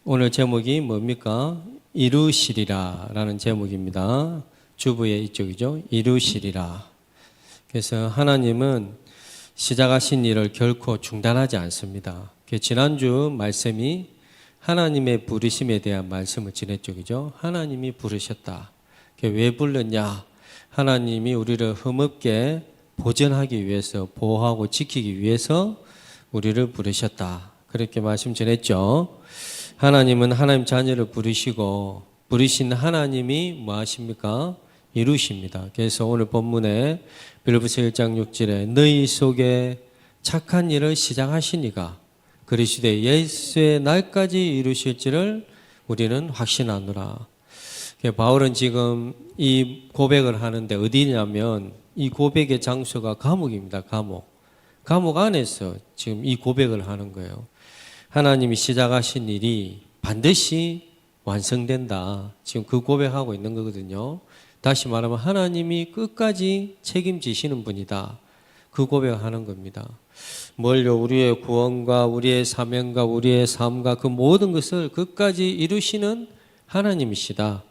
오늘 제목이 뭡니까? 이루시리라 라는 제목입니다. 주부의 이쪽이죠. 이루시리라. 그래서 하나님은 시작하신 일을 결코 중단하지 않습니다. 지난주 말씀이 하나님의 부르심에 대한 말씀을 지냈죠. 그죠? 하나님이 부르셨다. 왜 불렀냐? 하나님이 우리를 흠없게 보존하기 위해서, 보호하고 지키기 위해서 우리를 부르셨다. 그렇게 말씀 전했죠. 하나님은 하나님 자녀를 부르시고 부르신 하나님이 뭐 하십니까? 이루십니다. 그래서 오늘 본문에 빌립보서 1장 6절에 너희 속에 착한 일을 시작하시니가 그리스도의 예수의 날까지 이루실지를 우리는 확신하노라. 바울은 지금 이 고백을 하는데 어디냐면 이 고백의 장소가 감옥입니다. 감옥 안에서 지금 이 고백을 하는 거예요. 하나님이 시작하신 일이 반드시 완성된다. 지금 그 고백하고 있는 거거든요. 다시 말하면 하나님이 끝까지 책임지시는 분이다. 그 고백하는 겁니다. 뭘요? 우리의 구원과 우리의 사명과 우리의 삶과 그 모든 것을 끝까지 이루시는 하나님이시다.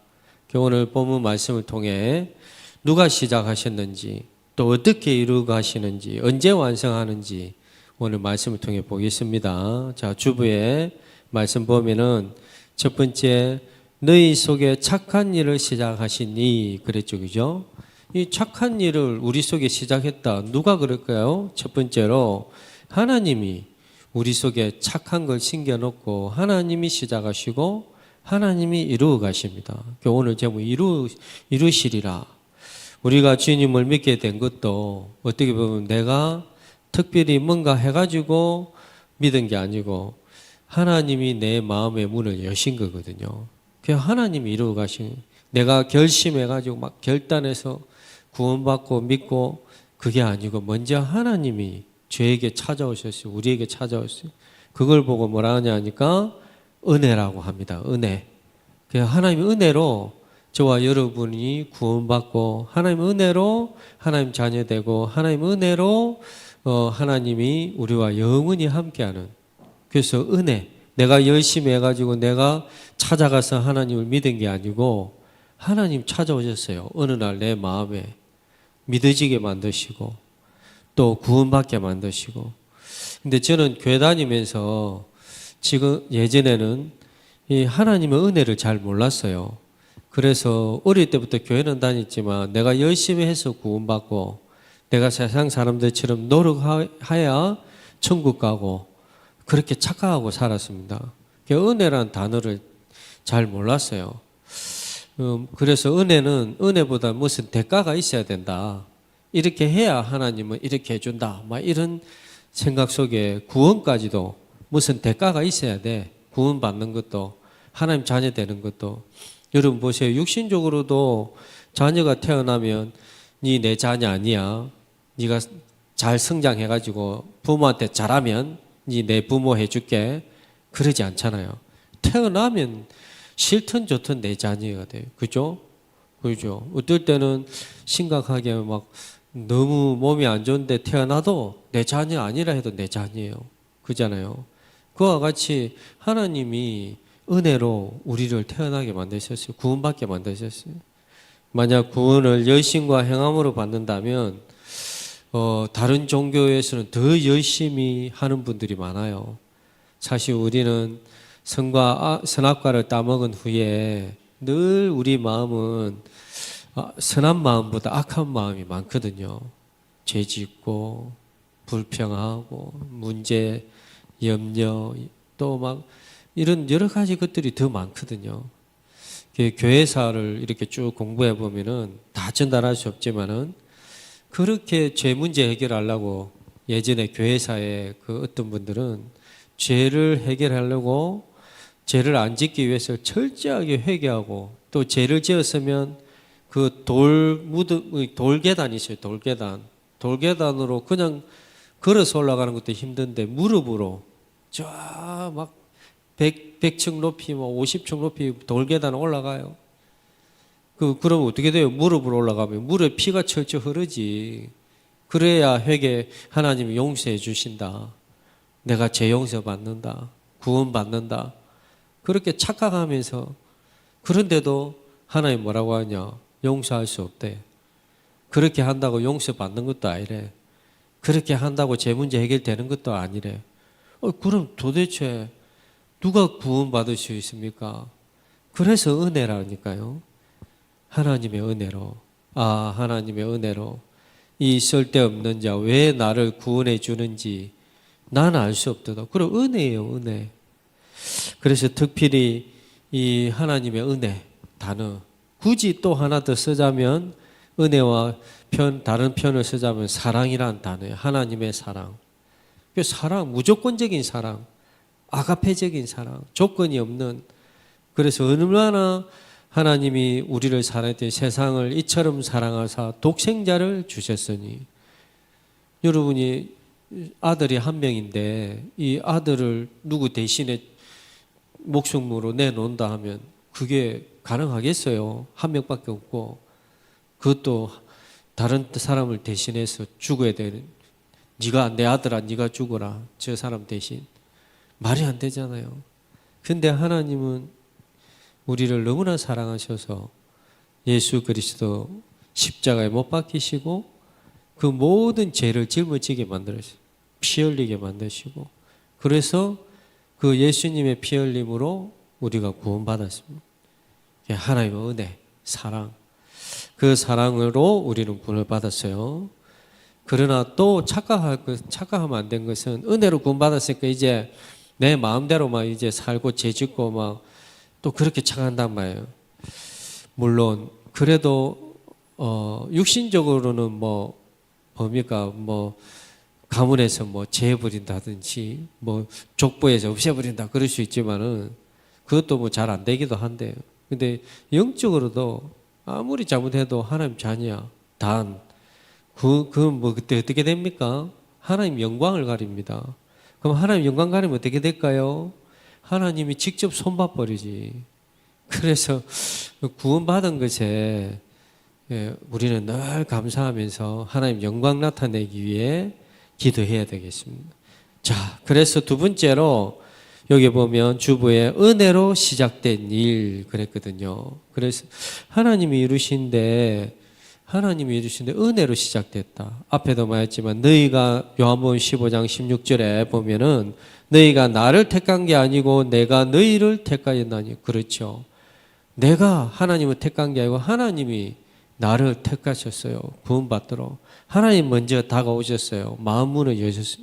오늘 본문 말씀을 통해 누가 시작하셨는지 또 어떻게 이루고 하시는지 언제 완성하는지 오늘 말씀을 통해 보겠습니다. 자, 주부의 말씀 보면은 첫 번째 너희 속에 착한 일을 시작하시니 그랬죠. 그죠? 이 착한 일을 우리 속에 시작했다. 누가 그럴까요? 첫 번째로 하나님이 우리 속에 착한 걸 심겨놓고 하나님이 시작하시고 하나님이 이루어 가십니다. 오늘 제목 이루시리라. 우리가 주님을 믿게 된 것도 어떻게 보면 내가 특별히 뭔가 해가지고 믿은 게 아니고 하나님이 내 마음의 문을 여신 거거든요. 그냥 하나님이 이루어 가신, 내가 결심해가지고 막 결단해서 구원받고 믿고 그게 아니고 먼저 하나님이 죄에게 찾아오셨어요. 우리에게 찾아오셨어요. 그걸 보고 뭐라 하냐 하니까 은혜라고 합니다. 은혜. 그냥 하나님의 은혜로 저와 여러분이 구원받고 하나님의 은혜로 하나님 자녀되고 하나님의 은혜로 하나님이 우리와 영원히 함께하는. 그래서 은혜. 내가 열심히 해가지고 내가 찾아가서 하나님을 믿은 게 아니고 하나님 찾아오셨어요. 어느 날 내 마음에 믿어지게 만드시고 또 구원받게 만드시고. 근데 저는 교회 다니면서 지금 예전에는 이 하나님의 은혜를 잘 몰랐어요. 그래서 어릴 때부터 교회는 다녔지만 내가 열심히 해서 구원받고 내가 세상 사람들처럼 노력해야 천국 가고 그렇게 착각하고 살았습니다. 은혜란 단어를 잘 몰랐어요. 그래서 은혜보다 무슨 대가가 있어야 된다. 이렇게 해야 하나님은 이렇게 해준다. 막 이런 생각 속에 구원까지도 무슨 대가가 있어야 돼. 구원받는 것도 하나님 자녀 되는 것도. 여러분 보세요. 육신적으로도 자녀가 태어나면 네 내 자녀 아니야. 네가 잘 성장해가지고 부모한테 잘하면 네 내 부모 해줄게. 그러지 않잖아요. 태어나면 싫든 좋든 내 자녀가 돼요. 그죠? 그죠? 어떨 때는 심각하게 막 너무 몸이 안 좋은데 태어나도 내 자녀 아니라 해도 내 자녀예요. 그잖아요. 그와 같이 하나님이 은혜로 우리를 태어나게 만드셨어요. 구원받게 만드셨어요. 만약 구원을 열심과 행함으로 받는다면 다른 종교에서는 더 열심히 하는 분들이 많아요. 사실 우리는 선악과를 따먹은 후에 늘 우리 마음은 선한 마음보다 악한 마음이 많거든요. 죄 짓고 불평하고 문제, 염려 또 막 이런 여러 가지 것들이 더 많거든요. 교회사를 이렇게 쭉 공부해 보면은 다 전달할 수 없지만은 그렇게 죄 문제 해결하려고 예전에 교회사에 그 어떤 분들은 죄를 해결하려고 죄를 안 짓기 위해서 철저하게 회개하고 또 죄를 지었으면 그 돌계단이 있어요. 돌계단으로 그냥 걸어서 올라가는 것도 힘든데 무릎으로 쫙 막 100층 높이, 50층 높이 돌계단 올라가요. 그럼 어떻게 돼요? 무릎으로 올라가면 무릎에 피가 철철 흐르지. 그래야 회개 하나님이 용서해 주신다. 내가 죄 용서 받는다. 구원 받는다. 그렇게 착각하면서 그런데도 하나님 뭐라고 하냐? 용서할 수 없대. 그렇게 한다고 용서받는 것도 아니래. 그렇게 한다고 제 문제 해결되는 것도 아니래. 그럼 도대체 누가 구원받을 수 있습니까? 그래서 은혜라니까요. 하나님의 은혜로. 하나님의 은혜로. 이 쓸데없는 자 왜 나를 구원해 주는지 나는 알 수 없더라. 그럼 은혜예요, 은혜. 그래서 특별히 이 하나님의 은혜 단어 굳이 또 하나 더 쓰자면 은혜와 다른 편을 쓰자면 사랑이란 단어예요. 하나님의 사랑. 그 사랑, 무조건적인 사랑, 아가페적인 사랑, 조건이 없는. 그래서 얼마나 하나님이 우리를 사랑했더니 세상을 이처럼 사랑하사 독생자를 주셨으니. 여러분이 아들이 한 명인데 이 아들을 누구 대신에 목숨으로 내놓는다 하면 그게 가능하겠어요? 한 명밖에 없고 그것도 다른 사람을 대신해서 죽어야 되는, 네가 내 아들아 네가 죽어라 저 사람 대신. 말이 안 되잖아요. 근데 하나님은 우리를 너무나 사랑하셔서 예수 그리스도 십자가에 못 박히시고 그 모든 죄를 짊어지게 만들으시고 피 흘리게 만드시고, 그래서 그 예수님의 피 흘림으로 우리가 구원받았습니다. 하나님의 은혜, 사랑, 그 사랑으로 우리는 구원을 받았어요. 그러나 또 착각하면 안 된 것은 은혜로 구원받았으니까 이제 내 마음대로 막 이제 살고 죄 짓고 막 또 그렇게 착각한단 말이에요. 물론 그래도 육신적으로는 뭡니까 가문에서 죄 부린다든지 족보에서 없애버린다 그럴 수 있지만은 그것도 잘 안 되기도 한데요. 근데 영적으로도 아무리 잘못해도 하나님 자녀야. 그때 어떻게 됩니까? 하나님 영광을 가립니다. 그럼 하나님 영광 가리면 어떻게 될까요? 하나님이 직접 손봐 버리지. 그래서 구원받은 것에 우리는 늘 감사하면서 하나님 영광 나타내기 위해 기도해야 되겠습니다. 자, 그래서 두 번째로 여기 보면 주부의 은혜로 시작된 일 그랬거든요. 그래서 하나님이 이루신데 은혜로 시작됐다. 앞에도 말했지만 너희가 요한복음 15장 16절에 보면은 너희가 나를 택한 게 아니고 내가 너희를 택하였나니. 그렇죠. 내가 하나님을 택한 게 아니고 하나님이 나를 택하셨어요. 구원받도록. 하나님 먼저 다가오셨어요. 마음 문을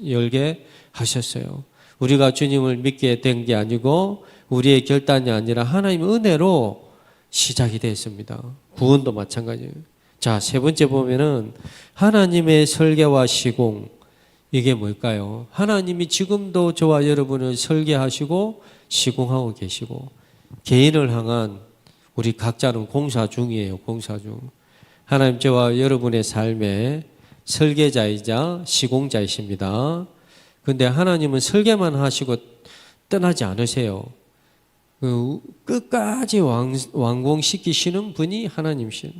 열게 하셨어요. 우리가 주님을 믿게 된 게 아니고 우리의 결단이 아니라 하나님의 은혜로 시작이 됐습니다. 구원도 마찬가지예요. 자, 세 번째 보면은 하나님의 설계와 시공. 이게 뭘까요? 하나님이 지금도 저와 여러분을 설계하시고 시공하고 계시고 개인을 향한 우리 각자는 공사 중이에요. 공사 중. 하나님 저와 여러분의 삶의 설계자이자 시공자이십니다. 근데 하나님은 설계만 하시고 떠나지 않으세요. 끝까지 완공시키시는 분이 하나님이신.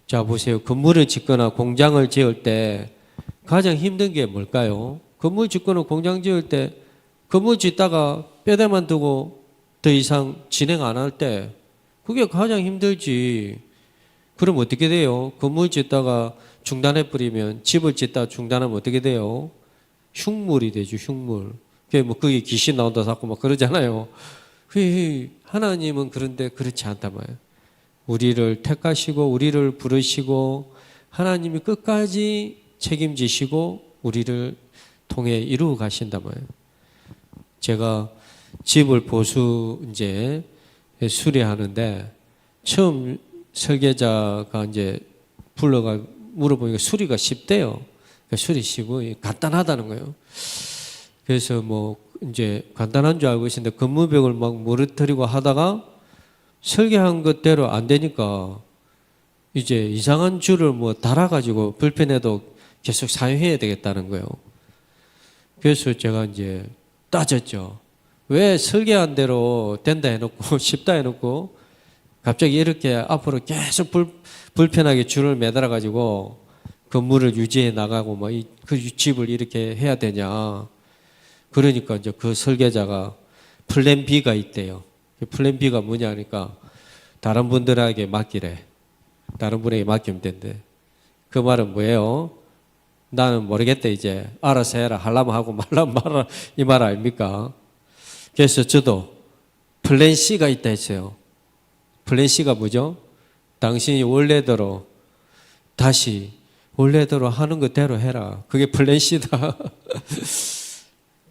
자, 보세요. 건물을 짓거나 공장을 지을 때 가장 힘든 게 뭘까요? 건물 짓거나 공장 지을 때 건물 짓다가 뼈대만 두고 더 이상 진행 안 할 때 그게 가장 힘들지. 그럼 어떻게 돼요? 건물 짓다가 중단해 버리면, 집을 짓다가 중단하면 어떻게 돼요? 흉물이 되죠, 흉물. 그게 귀신 나온다 자꾸 막 그러잖아요. 하나님은 그런데 그렇지 않단 말이에요. 우리를 택하시고 우리를 부르시고 하나님이 끝까지 책임지시고 우리를 통해 이루어 가신단 말이에요. 제가 집을 이제 수리하는데 처음 설계자가 이제 불러가 물어보니까 수리가 쉽대요. 그러니까 수리 쉽고 간단하다는 거예요. 그래서 이제 간단한 줄 알고 있었는데 건물벽을 막 무너뜨리고 하다가 설계한 것대로 안 되니까 이제 이상한 줄을 달아가지고 불편해도 계속 사용해야 되겠다는 거예요. 그래서 제가 이제 따졌죠. 왜 설계한 대로 된다 해놓고 쉽다 해놓고 갑자기 이렇게 앞으로 계속 불편하게 줄을 매달아가지고 건물을 유지해 나가고 그 집을 이렇게 해야 되냐. 그러니까 이제 그 설계자가 플랜 B가 있대요. 플랜 B가 뭐냐 하니까 다른 분들에게 맡기래. 다른 분에게 맡기면 된대. 그 말은 뭐예요? 나는 모르겠다 이제. 알아서 해라. 하려면 하고 말라면 말아라. 이 말 아닙니까? 그래서 저도 플랜 C가 있다 했어요. 플랜 C가 뭐죠? 당신이 원래대로 다시 원래대로 하는 것대로 해라. 그게 플랜 C다.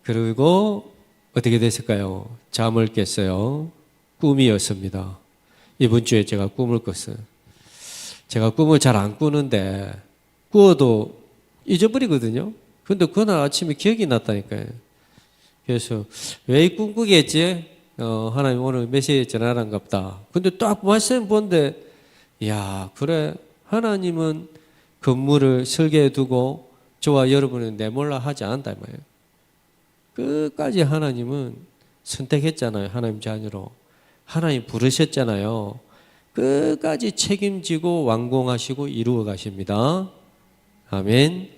그리고 어떻게 됐을까요? 잠을 깼어요. 꿈이었습니다. 이번 주에 제가 꿈을 꿨어요. 제가 꿈을 잘 안 꾸는데 꾸어도 잊어버리거든요. 근데 그날 아침에 기억이 났다니까요. 그래서 왜 이 꿈 꾸겠지? 하나님 오늘 메시지 전하란갑다. 근데 딱 말씀 본데 야 그래 하나님은 건물을 설계해 두고 저와 여러분은 내몰라 하지 않았다 이 말이에요. 끝까지 하나님은 선택했잖아요. 하나님 자녀로. 하나님 부르셨잖아요. 끝까지 책임지고 완공하시고 이루어 가십니다. 아멘.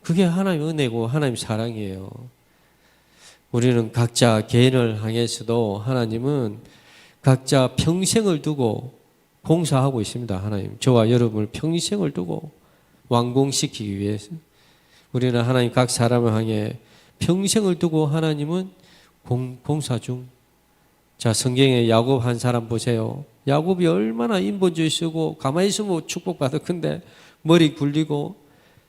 그게 하나님 은혜고 하나님 사랑이에요. 우리는 각자 개인을 향해서도 하나님은 각자 평생을 두고 봉사하고 있습니다. 하나님. 저와 여러분을 평생을 두고 완공시키기 위해서. 우리는 하나님 각 사람을 향해 평생을 두고 하나님은 봉사 중. 자, 성경에 야곱 한 사람 보세요. 야곱이 얼마나 인본주의 쓰고 가만히 있으면 축복받을 건데 머리 굴리고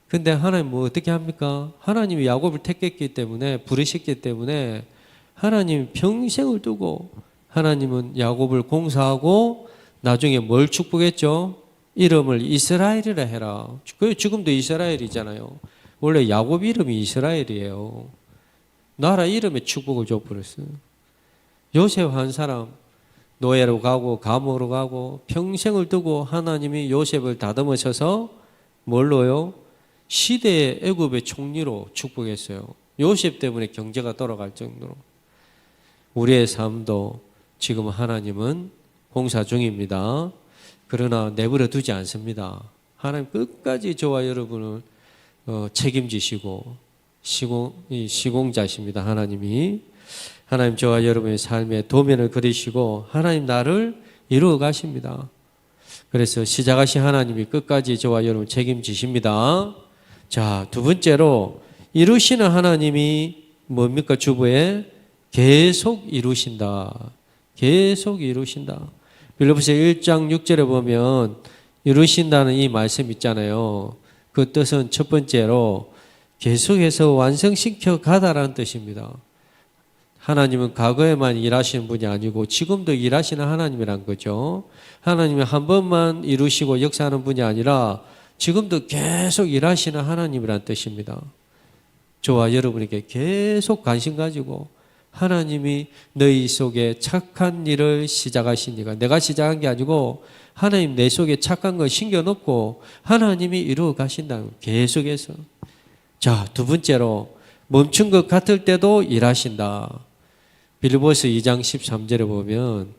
근데 하나님 뭐 어떻게 합니까? 하나님이 야곱을 택했기 때문에 부르셨기 때문에 하나님 평생을 두고 하나님은 야곱을 공사하고 나중에 뭘 축복했죠? 이름을 이스라엘이라 해라. 지금도 이스라엘이잖아요. 원래 야곱 이름이 이스라엘이에요. 나라 이름에 축복을 줘버렸어요. 요셉 한 사람 노예로 가고 감옥으로 가고 평생을 두고 하나님이 요셉을 다듬으셔서 뭘로요? 시대의 애굽의 총리로 축복했어요. 요셉 때문에 경제가 돌아갈 정도로. 우리의 삶도 지금 하나님은 공사 중입니다. 그러나 내버려 두지 않습니다. 하나님 끝까지 저와 여러분을 책임지시고 시공자십니다. 하나님이. 하나님 저와 여러분의 삶에 도면을 그리시고 하나님 나를 이루어 가십니다. 그래서 시작하신 하나님이 끝까지 저와 여러분 책임지십니다. 자, 두 번째로 이루시는 하나님이 뭡니까? 주부에 계속 이루신다. 계속 이루신다. 빌립보서 1장 6절에 보면 이루신다는 이 말씀 있잖아요. 그 뜻은 첫 번째로 계속해서 완성시켜 가다라는 뜻입니다. 하나님은 과거에만 일하시는 분이 아니고 지금도 일하시는 하나님이란 거죠. 하나님이 한 번만 이루시고 역사하는 분이 아니라 지금도 계속 일하시는 하나님이란 뜻입니다. 저와 여러분에게 계속 관심 가지고 하나님이 너희 속에 착한 일을 시작하시니까 내가 시작한 게 아니고 하나님 내 속에 착한 걸 심겨놓고 하나님이 이루어 가신다는 계속해서. 자, 두 번째로 멈춘 것 같을 때도 일하신다. 빌립보서 2장 13절에 보면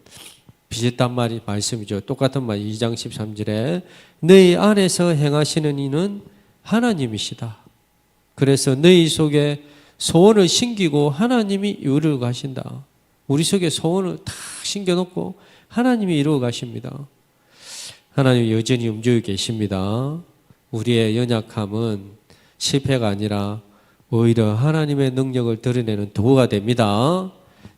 비슷한 말씀이죠. 똑같은 말 2장 13절에 너희 안에서 행하시는 이는 하나님이시다. 그래서 너희 속에 소원을 심기고 하나님이 이루어 가신다. 우리 속에 소원을 다 심겨놓고 하나님이 이루어 가십니다. 하나님 여전히 움직이고 계십니다. 우리의 연약함은 실패가 아니라 오히려 하나님의 능력을 드러내는 도구가 됩니다.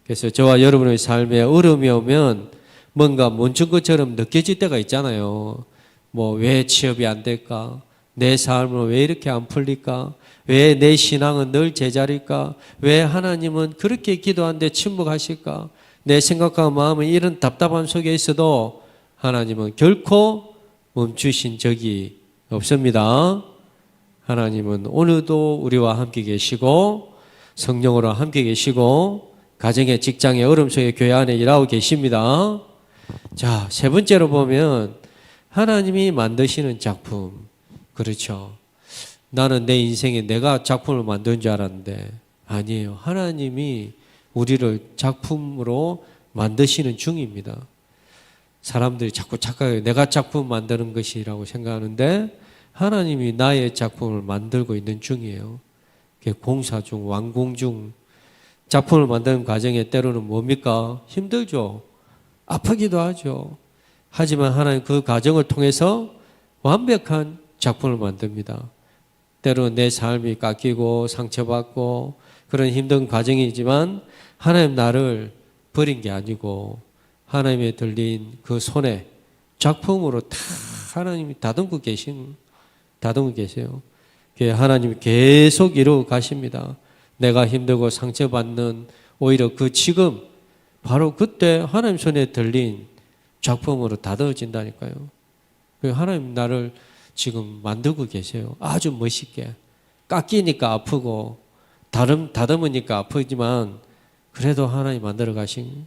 그래서 저와 여러분의 삶에 어려움이 오면 뭔가 멈춘 것처럼 느껴질 때가 있잖아요. 뭐 왜 취업이 안 될까? 내 삶은 왜 이렇게 안 풀릴까? 왜 내 신앙은 늘 제자리일까? 왜 하나님은 그렇게 기도하는데 침묵하실까? 내 생각과 마음은 이런 답답함 속에 있어도 하나님은 결코 멈추신 적이 없습니다. 하나님은 오늘도 우리와 함께 계시고 성령으로 함께 계시고 가정의 직장의 어려움 속에 교회 안에 일하고 계십니다. 자, 세 번째로 보면 하나님이 만드시는 작품. 그렇죠. 나는 내 인생에 내가 작품을 만든 줄 알았는데 아니에요. 하나님이 우리를 작품으로 만드시는 중입니다. 사람들이 자꾸 착각해요. 내가 작품 만드는 것이라고 생각하는데 하나님이 나의 작품을 만들고 있는 중이에요. 공사 중, 완공 중. 작품을 만드는 과정에 때로는 뭡니까? 힘들죠. 아프기도 하죠. 하지만 하나님 그 과정을 통해서 완벽한 작품을 만듭니다. 때로는 내 삶이 깎이고 상처받고 그런 힘든 과정이지만 하나님 나를 버린 게 아니고 하나님의 들린 그 손에 작품으로 다 하나님이 다듬고 계세요. 하나님이 계속 이루어 가십니다. 내가 힘들고 상처받는 오히려 그 지금 바로 그때 하나님 손에 들린 작품으로 다듬어진다니까요. 하나님 나를 지금 만들고 계세요. 아주 멋있게. 깎이니까 아프고 다듬으니까 아프지만 그래도 하나님 만들어 가신.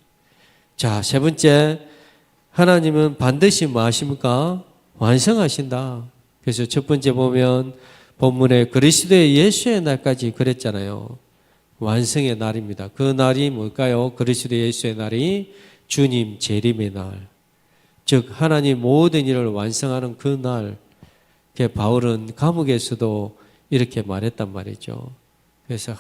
자, 세 번째, 하나님은 반드시 뭐 하십니까? 완성하신다. 그래서 첫 번째 보면 본문에 그리스도의 예수의 날까지 그랬잖아요. 완성의 날입니다. 그 날이 뭘까요? 그리스도 예수의 날이 주님 재림의 날. 즉 하나님 모든 일을 완성하는 그 날. 바울은 감옥에서도 이렇게 말했단 말이죠. 그래서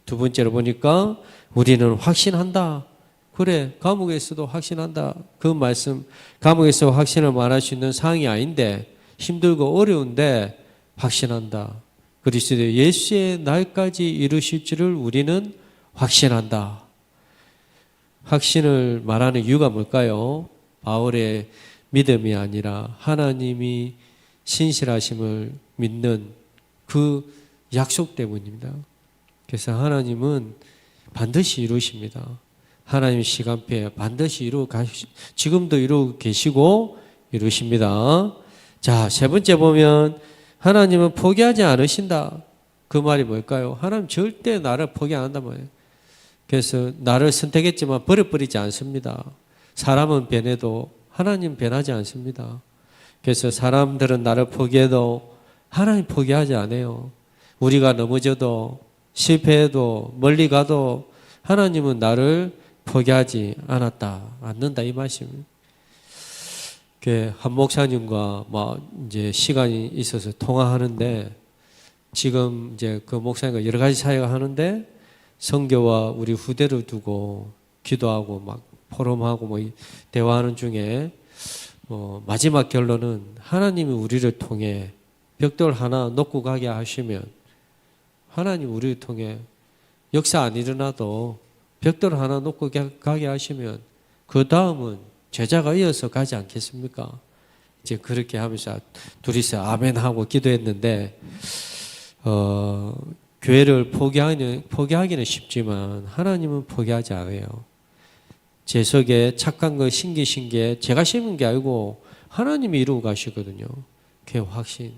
두 번째로 보니까 우리는 확신한다. 그래, 감옥에서도 확신한다. 그 말씀, 감옥에서 확신을 말할 수 있는 상황이 아닌데 힘들고 어려운데 확신한다. 그리스도 예수의 날까지 이루실 줄을 우리는 확신한다. 확신을 말하는 이유가 뭘까요? 바울의 믿음이 아니라 하나님이 신실하심을 믿는 그 약속 때문입니다. 그래서 하나님은 반드시 이루십니다. 하나님 시간표에 반드시 지금도 이루고 계시고 이루십니다. 자, 세 번째 보면 하나님은 포기하지 않으신다. 그 말이 뭘까요? 하나님 절대 나를 포기 안 한단 말이에요. 그래서 나를 선택했지만 버려버리지 않습니다. 사람은 변해도 하나님 변하지 않습니다. 그래서 사람들은 나를 포기해도 하나님 포기하지 않아요. 우리가 넘어져도 실패해도 멀리 가도 하나님은 나를 포기하지 않는다 이 말씀입니다. 한 목사님과 이제 시간이 있어서 통화하는데 지금 이제 그 목사님과 여러 가지 사역을 하는데 선교와 우리 후대를 두고 기도하고 포럼하고 대화하는 중에 마지막 결론은 하나님이 우리를 통해 벽돌 하나 놓고 가게 하시면 하나님 우리를 통해 역사 안 일어나도 벽돌 하나 놓고 가게 하시면 그 다음은 제자가 이어서 가지 않겠습니까? 이제 그렇게 하면서 둘이서 아멘하고 기도했는데 교회를 포기하기는 쉽지만 하나님은 포기하지 않아요. 제 속에 착한 거 신기신 게 제가 심은 게 아니고 하나님이 이루고 가시거든요. 그게 확신.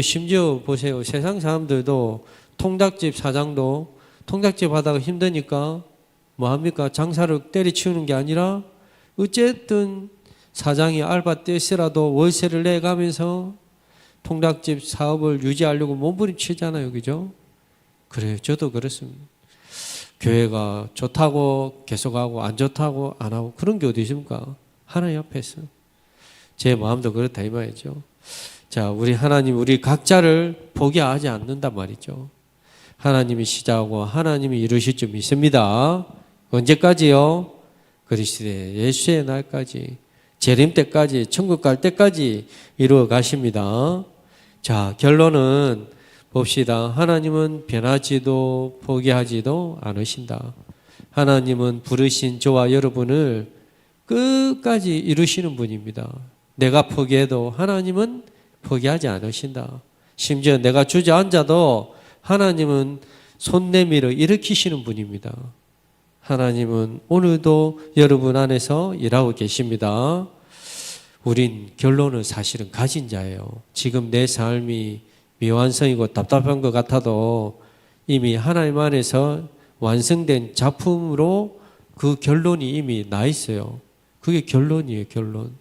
심지어 보세요. 세상 사람들도 통닭집 사장도 통닭집 하다가 힘드니까 뭐합니까? 장사를 때리치우는 게 아니라 어쨌든 사장이 알바 떼서라도 월세를 내가면서 통닭집 사업을 유지하려고 몸부림치잖아요. 그죠? 그래요. 저도 그렇습니다. 교회가 좋다고 계속하고 안 좋다고 안 하고 그런 게 어디 있습니까? 하나님 앞에서. 제 마음도 그렇다 이 말이죠. 자, 우리 각자를 포기하지 않는단 말이죠. 하나님이 시작하고 하나님이 이루실 줄 믿습니다. 언제까지요? 그리스도의 예수의 날까지, 재림 때까지, 천국 갈 때까지 이루어 가십니다. 자, 결론은 봅시다. 하나님은 변하지도 포기하지도 않으신다. 하나님은 부르신 저와 여러분을 끝까지 이루시는 분입니다. 내가 포기해도 하나님은 포기하지 않으신다. 심지어 내가 주저앉아도 하나님은 손 내밀어 일으키시는 분입니다. 하나님은 오늘도 여러분 안에서 일하고 계십니다. 우린 결론은 사실은 가진 자예요. 지금 내 삶이 미완성이고 답답한 것 같아도 이미 하나님 안에서 완성된 작품으로 그 결론이 이미 나 있어요. 그게 결론이에요, 결론.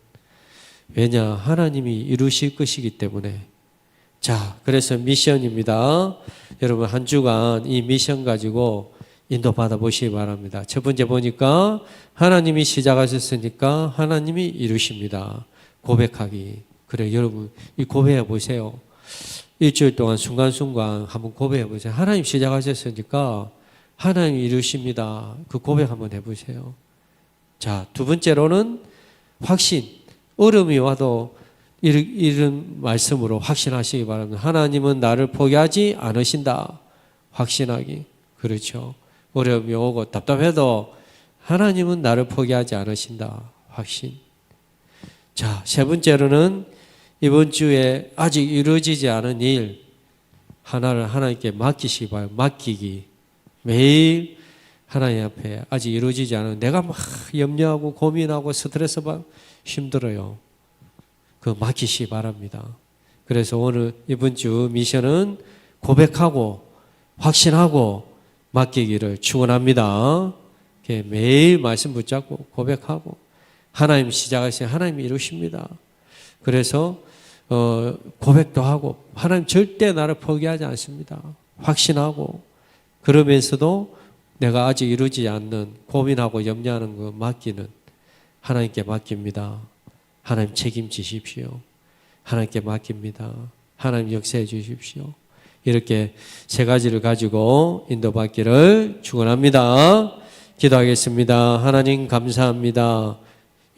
왜냐? 하나님이 이루실 것이기 때문에. 자, 그래서 미션입니다. 여러분 한 주간 이 미션 가지고 인도 받아보시기 바랍니다. 첫 번째 보니까 하나님이 시작하셨으니까 하나님이 이루십니다. 고백하기. 그래, 여러분 이 고백해 보세요. 일주일 동안 순간순간 한번 고백해 보세요. 하나님 시작하셨으니까 하나님이 이루십니다. 그 고백 한번 해보세요. 자, 두 번째로는 확신. 어려움이 와도 이런 말씀으로 확신하시기 바랍니다. 하나님은 나를 포기하지 않으신다. 확신하기. 그렇죠. 어려움이 오고 답답해도 하나님은 나를 포기하지 않으신다. 확신. 자, 세 번째로는 이번 주에 아직 이루어지지 않은 일 하나를 하나님께 맡기시기 바랍니다. 맡기기. 매일 하나님 앞에 아직 이루어지지 않은 내가 막 염려하고 고민하고 스트레스 받고 힘들어요. 그 맡기시기 바랍니다. 그래서 오늘 이번 주 미션은 고백하고 확신하고 맡기기를 축원합니다. 매일 말씀 붙잡고 고백하고 하나님 시작하신 하나님이 이루십니다. 그래서 고백도 하고 하나님 절대 나를 포기하지 않습니다. 확신하고 그러면서도 내가 아직 이루지 않는 고민하고 염려하는 거 맡기는 하나님께 맡깁니다. 하나님 책임지십시오. 하나님께 맡깁니다. 하나님 역사해 주십시오. 이렇게 세 가지를 가지고 인도받기를 축원합니다. 기도하겠습니다. 하나님 감사합니다.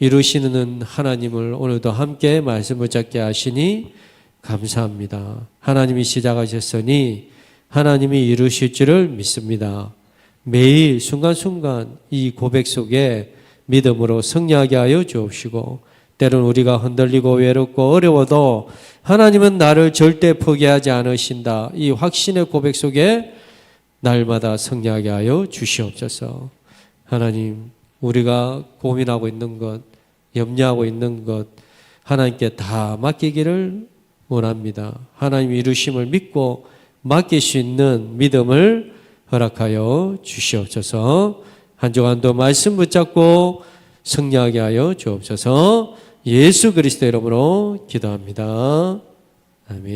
이루시는 하나님을 오늘도 함께 말씀 붙잡게 하시니 감사합니다. 하나님이 시작하셨으니 하나님이 이루실 줄을 믿습니다. 매일 순간순간 이 고백 속에 믿음으로 승리하게 하여 주옵시고 때로는 우리가 흔들리고 외롭고 어려워도 하나님은 나를 절대 포기하지 않으신다. 이 확신의 고백 속에 날마다 승리하게 하여 주시옵소서. 하나님, 우리가 고민하고 있는 것, 염려하고 있는 것 하나님께 다 맡기기를 원합니다. 하나님 이루심을 믿고 맡길 수 있는 믿음을 허락하여 주시옵소서. 한 주간도 말씀 붙잡고 승리하게 하여 주옵소서. 예수 그리스도 이름으로 기도합니다. 아멘.